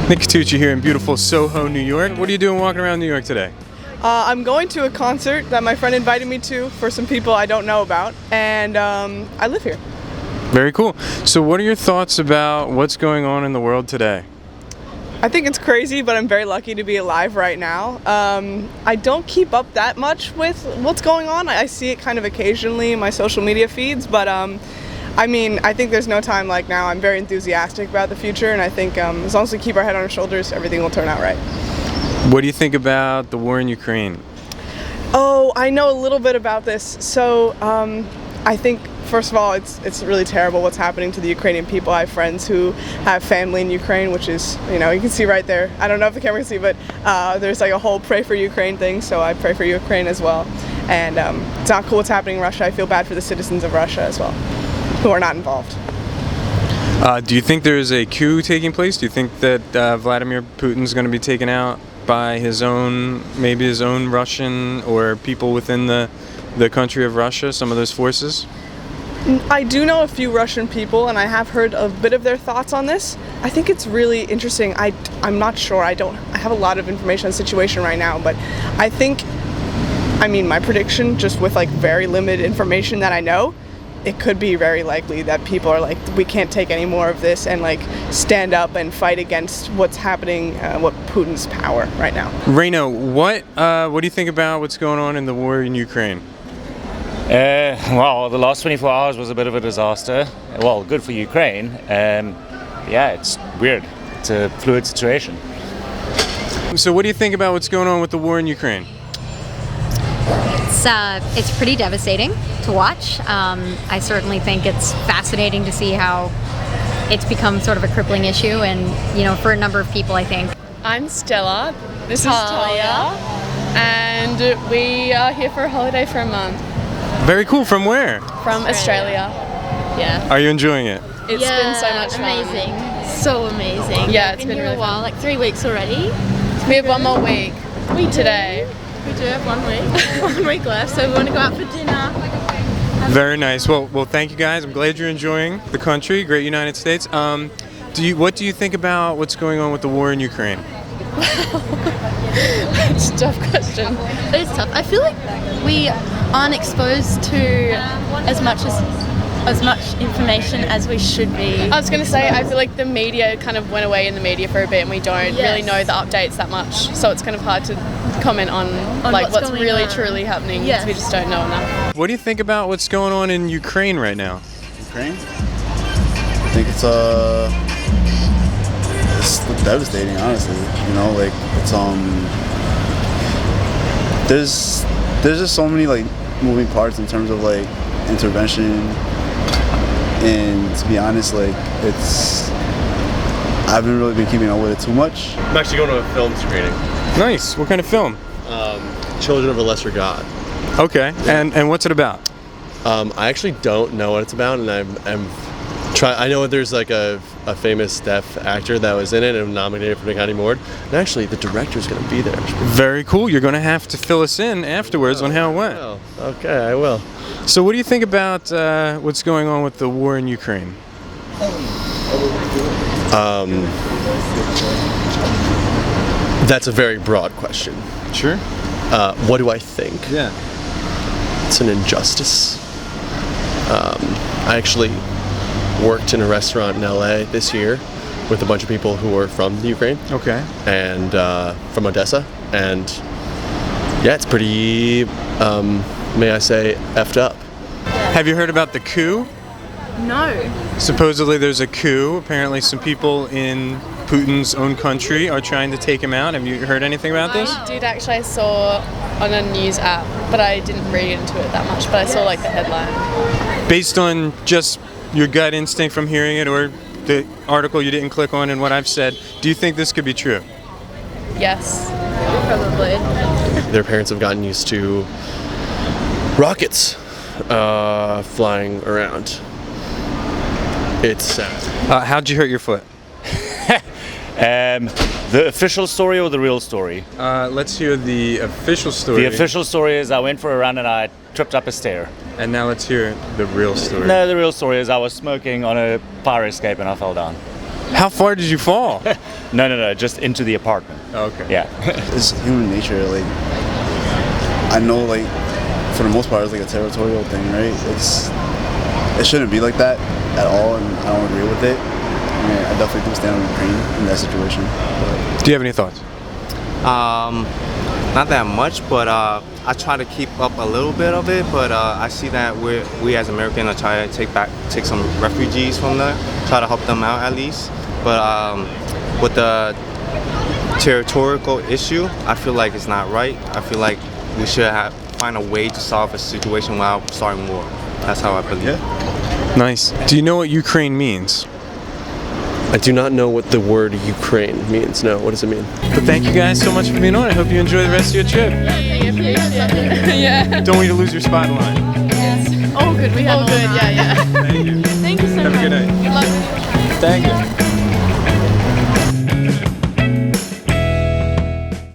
Nick Catucci here in beautiful Soho, New York. What are you doing walking around New York today? I'm going to a concert that my friend invited me to for some people I don't know about, and I live here. Very cool. So what are your thoughts about what's going on in the world today? I think it's crazy, but I'm very lucky to be alive right now. I don't keep up that much with what's going on. I see it kind of occasionally in my social media feeds, but I think there's no time like now. I'm very enthusiastic about the future, and I think as long as we keep our head on our shoulders, everything will turn out right. What do you think about the war in Ukraine? Oh, I know a little bit about this. So I think, first of all, it's really terrible what's happening to the Ukrainian people. I have friends who have family in Ukraine, which is, you can see right there. I don't know if the camera can see, but there's like a whole Pray for Ukraine thing, so I pray for Ukraine as well. And it's not cool what's happening in Russia. I feel bad for the citizens of Russia as well, who are not involved. Do you think there is a coup taking place? Do you think that Vladimir Putin's going to be taken out by maybe his own Russian or people within the country of Russia, some of those forces? I do know a few Russian people, and I have heard a bit of their thoughts on this. I think it's really interesting. I'm not sure. I have a lot of information on the situation right now, but I think, my prediction, just with like very limited information that I know, it could be very likely that people are like, we can't take any more of this, and like stand up and fight against what's happening, what Putin's power right now. Reno, what do you think about what's going on in the war in Ukraine? Well, the last 24 hours was a bit of a disaster. Well, good for Ukraine. It's weird. It's a fluid situation. So what do you think about what's going on with the war in Ukraine? It's pretty devastating to watch. I certainly think it's fascinating to see how it's become sort of a crippling issue, and for a number of people, I think. I'm Stella. This is Talia, and we are here for a holiday for a month. Very cool. From where? From Australia. Yeah. Are you enjoying it? It's been so much fun. Amazing. So amazing. Yeah, it's been here really a while, fun. like 3 weeks already. We have one more week. Today. We do have 1 week. 1 week left, so we want to go out for dinner. Very nice. Well, thank you guys. I'm glad you're enjoying the country, great United States. What do you think about what's going on with the war in Ukraine? It's a tough question. It is tough. I feel like we aren't exposed to as much information as we should be. I was going to say, I feel like the media kind of went away in the media for a bit, and we don't really know the updates that much. So it's kind of hard to comment on what's really truly happening, because we just don't know enough. What do you think about what's going on in Ukraine right now? Ukraine? I think it's devastating, honestly. There's just so many moving parts in terms of intervention, and to be honest, I haven't really been keeping up with it too much. I'm actually going to a film screening. Nice. What kind of film? Children of a Lesser God. Okay. And what's it about? I actually don't know what it's about, and I know there's a famous deaf actor that was in it and nominated for the Academy Award. And actually, the director's going to be there. Very cool. You're going to have to fill us in afterwards on how it went. Oh, okay, I will. So what do you think about what's going on with the war in Ukraine? That's a very broad question. Sure. What do I think? Yeah. It's an injustice. I actually worked in a restaurant in LA this year with a bunch of people who were from the Ukraine. Okay. And from Odessa. And yeah, it's pretty, may I say, effed up. Have you heard about the coup? No. Supposedly there's a coup. Apparently some people in Putin's own country are trying to take him out. Have you heard anything about this? I did actually. I saw on a news app, but I didn't read into it that much, but I saw the headline. Based on just your gut instinct from hearing it, or the article you didn't click on and what I've said, do you think this could be true? Yes. Probably. Their parents have gotten used to rockets flying around. It's sad. How'd you hurt your foot? The official story or the real story? Let's hear the official story. The official story is I went for a run and I tripped up a stair. And now let's hear the real story. No, the real story is I was smoking on a fire escape and I fell down. How far did you fall? No, just into the apartment. Okay. Yeah. It's human nature. Like, I know, like, for the most part, it's like a territorial thing, right? It shouldn't be like that at all, and I don't agree with it. I mean, I definitely do stand with Ukraine in that situation. But. Do you have any thoughts? Not that much, but I try to keep up a little bit of it. But I see that we as Americans are trying to take some refugees from there, try to help them out at least. But with the territorial issue, I feel like it's not right. I feel like we should find a way to solve a situation without starting war. That's how I believe. Yeah. Nice. Do you know what Ukraine means? I do not know what the word Ukraine means. No, what does it mean? But thank you guys so much for being on. I hope you enjoy the rest of your trip. Yeah. Don't want you to lose your spot in line. Oh, good. We have all good. Yeah. Thank you. Thank you so Have much. a good night. Good luck. Thank you.